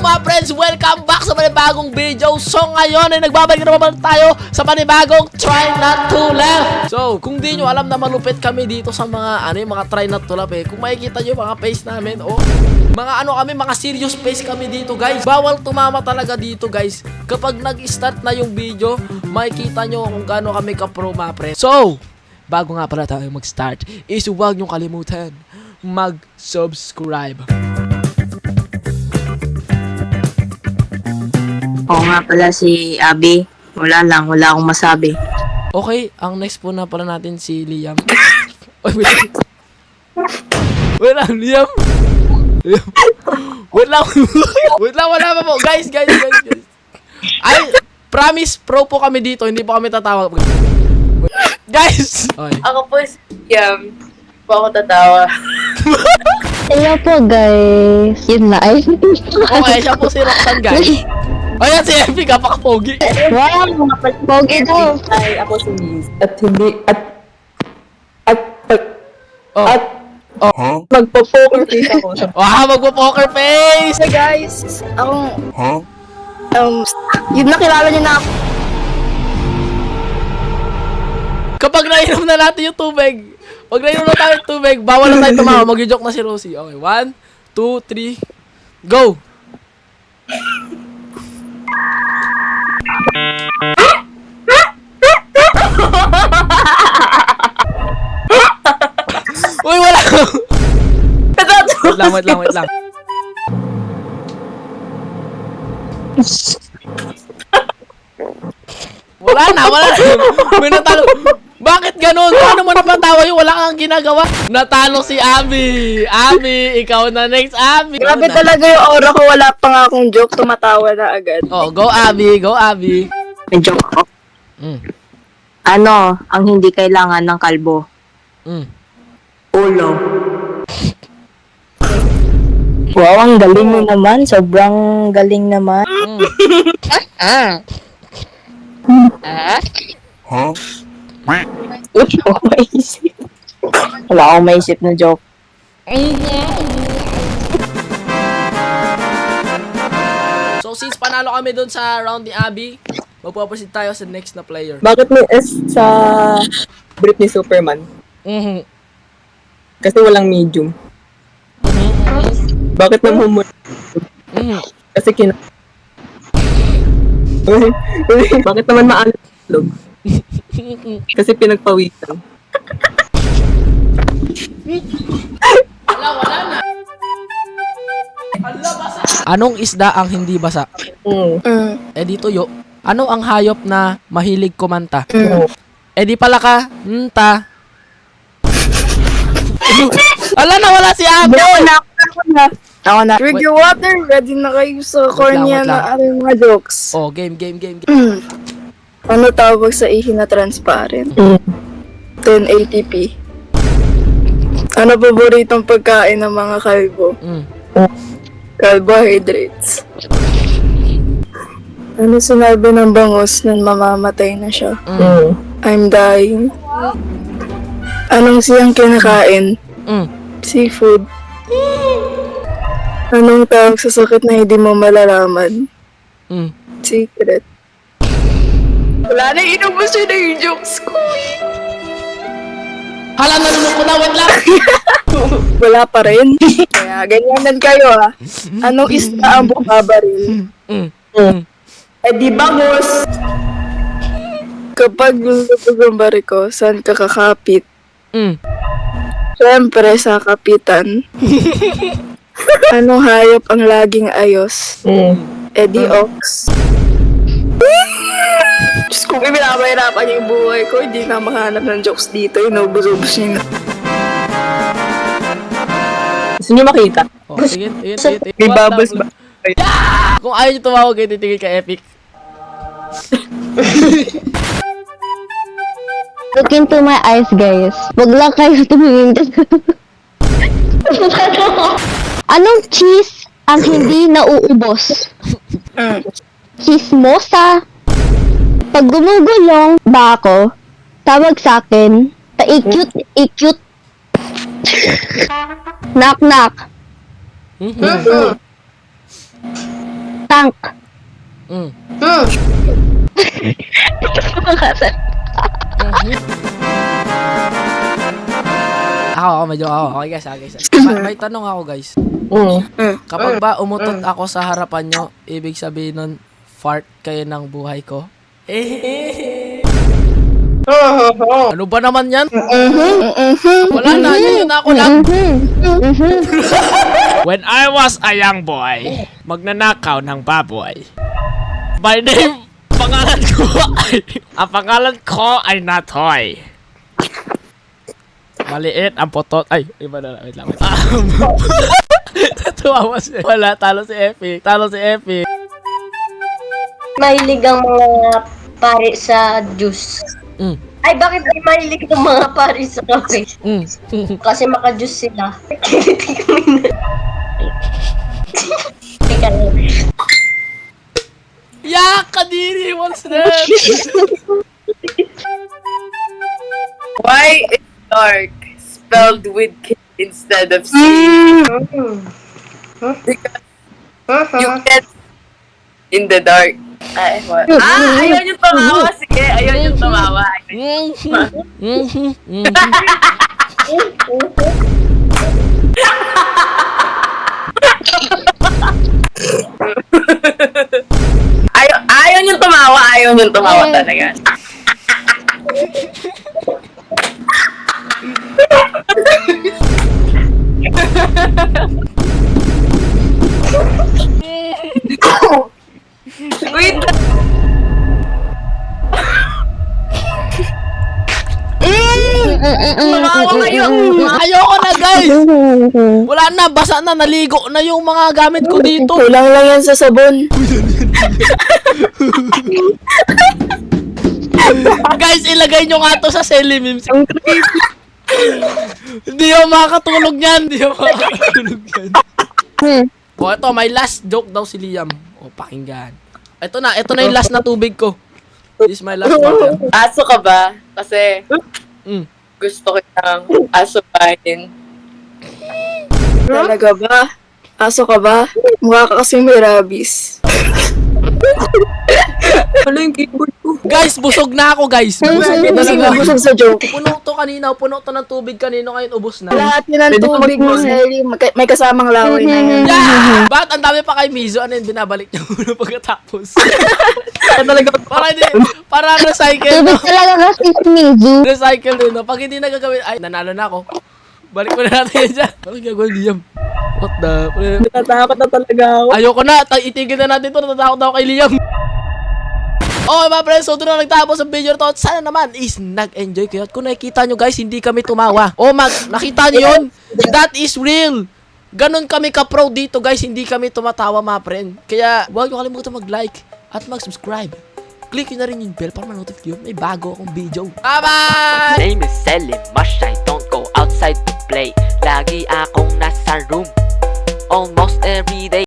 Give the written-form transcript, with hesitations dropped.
mga friends, welcome back sa panibagong video. So ngayon ay nagbabalik na naman tayo sa panibagong Try Not To Laugh. So kung di nyo alam na malupit kami dito sa mga mga Try Not To Laugh kung makikita nyo mga face namin, mga kami, mga serious face kami dito guys. Bawal tumama talaga dito guys. Kapag nag-start na yung video, makikita nyo kung gaano kami ka-pro mga friends. So bago nga pala tayo mag-start, is huwag nyo kalimutan mag-subscribe. Oo nga pala si Abby. Wala akong masabi. Okay, ang next po na pala natin si Liam. Oy, wait lang, Liam. Wait lang, wala pa po. Guys. Ay, promise, pro po kami dito, hindi po kami tatawa. Guys! Okay. Ako po si Yam. Po ako tatawa. Hello po guys. Yun na ay. Okay, siya po si Roxanne guys. Ayan si Effie, kapaka-pogi. Wow, pogi daw. Ay, ako si Liz. Magpo-poker face ako. Wow, magpo-poker face! Hey guys, ako... yun nakilala niyo na ako. Kapag nainom na natin yung tubig, pag nainom na tayo yung tubig, bawal na tayo tumawa. Mag-joke na si Rosie. Okay, 1, 2, 3, go! Uy, wala! Wait lang. Wala na. May natalo. Bakit ganun? Paano mo napatawa yung wala kang ginagawa? Natalo si Abby. Abby, ikaw na next, Abby. Grabe talaga yung aura ko. Wala pa nga akong joke. Tumatawa na agad. Oh, go Abby. May joke ako. Ano ang hindi kailangan ng kalbo? Ulo. Wow, ang galing mo naman. Sobrang galing naman. Wala akong maisip na joke. So, since panalo kami dun sa round ni Abby, magpapasid tayo sa next na player. Bakit may S sa Britney Superman? Kasi walang medium. Bakit namumula? Kasi Bakit naman maalog? Kasi pinagpawisan. Wala na. Anong isda ang hindi basa? Eh di tuyo. Ano ang hayop na mahilig kumanta? Eh di pala ka, ta. Wala si Abby! Ako na. Drink your water. Ready na kayo sa cornea wait lang. na aring mga jokes. Oh, game. Ano tawag sa ihi na transparent? 1080p. Ano paboritong pagkain ng mga kalbo? Carbohydrates. Ano sinabi ng bangus nang mamamatay na siya? I'm dying. Anong siyang kinakain? Seafood. Anong tawag sa sakit na hindi mo malalaman? Secret. Wala na, inubos yun na yung jokes ko. Hala, nalunok ko na, wait lang. Wala pa rin. Kaya ganyanan kayo ha. Anong isda ang bumabaril? Eh di bangus. Kapag lulubog ang bariko, saan ka kakapit? Siyempre sa kapitan. Anong hayop ang laging ayos? Eh di ox. Diyos kung ibinabahirapan niya yung buhay ko, hindi na makahanap ng jokes dito. Inubos-ubos niya na. Gusto niyo makita? Oh, sige. May bubbles ba? Kung ayaw nyo tumawag kayo, titigil ka Epic. Look into my eyes guys. Wag lang kayo tumingin. Anong cheese ang hindi nauubos? Chismosa. Pag gumugulong ba ako, tawag sa akin, pa-ikute. Knock knock. prank. Okay guys, may tanong ako guys. Kapag ba umutot ako sa harapan nyo, ibig sabihin nun, fart kayo ng buhay ko? Ano ba naman yan? Wala na, yun ako lang. When I was a young boy, magnanakaw ng baboy. My name, ang pangalan ko ay Natoy. Maliit ang potot. Ay, iba na lang. Wait lang. Tumawa siya. Wala, talo si Epi. Mahilig ang mga pare sa juice. Ay, bakit may mahilig ang mga pare sa kape? Kasi maka-juice sila. Teka lang. Yeah, Kadiri, what's that? Why is dark spelled with K instead of C? Because you get in the dark. Ay, what? Ayaw yung tumawa. Sige, ayaw yung tumawa. Ayaw yung tumawa talaga. Wait. Tumawa kayo. Ayoko na guys. Wala na, basa na, naligo na yung mga gamit ko dito. Kulang lang yan sa sabon. Guys, ilagay nyo nga to sa Selimims. Hindi ako makakatulog yan. O, ito, may last joke daw si Liam. O, pakinggan. Ito na yung last na tubig ko. This is my last water. Aso ka ba? Kasi gusto kitang asubahin. Talaga ba? Aso ka ba? Mukha ka kasing may rabies. Ano yung keyboard ko? Guys, busog na ako, guys. Busog na Kasi talaga. busog sa joke. Puno to kanina, puno to ng tubig kanino, ngayon ubos na. Lahat yun ang tubig mo, Selly. May kasamang laway na yun. Yeah! Ba't ang dami pa kay Mizo? Ano yun, binabalik niya muna pagkatapos. Talaga Para recycle, no? Tubig talaga kasi si Mizu. Recycle din, no? Pag hindi nagagawin, ay, nanalo na ako. Balik mo na natin yan dyan. Bakit gagawin, Liam? What the? natatakot na talaga ako. Ayoko na, itigil na natin ito. Natatakot na ako kay Liam. Okay mga friends, so doon na nagtapos ang video to. Sana naman is nag-enjoy kayo. At kung nakikita nyo guys, hindi kami tumawa. Nakita nyo yun? That is real. Ganon kami ka-pro dito guys, hindi kami tumatawa mga friend. Kaya huwag nyo kalimutan mag-like at mag-subscribe. Click nyo na rin yung bell para ma-notify yun. May bago akong video. Bye-bye! Name is Selim Mash, I don't go outside to play. Lagi akong nasa room, almost every day.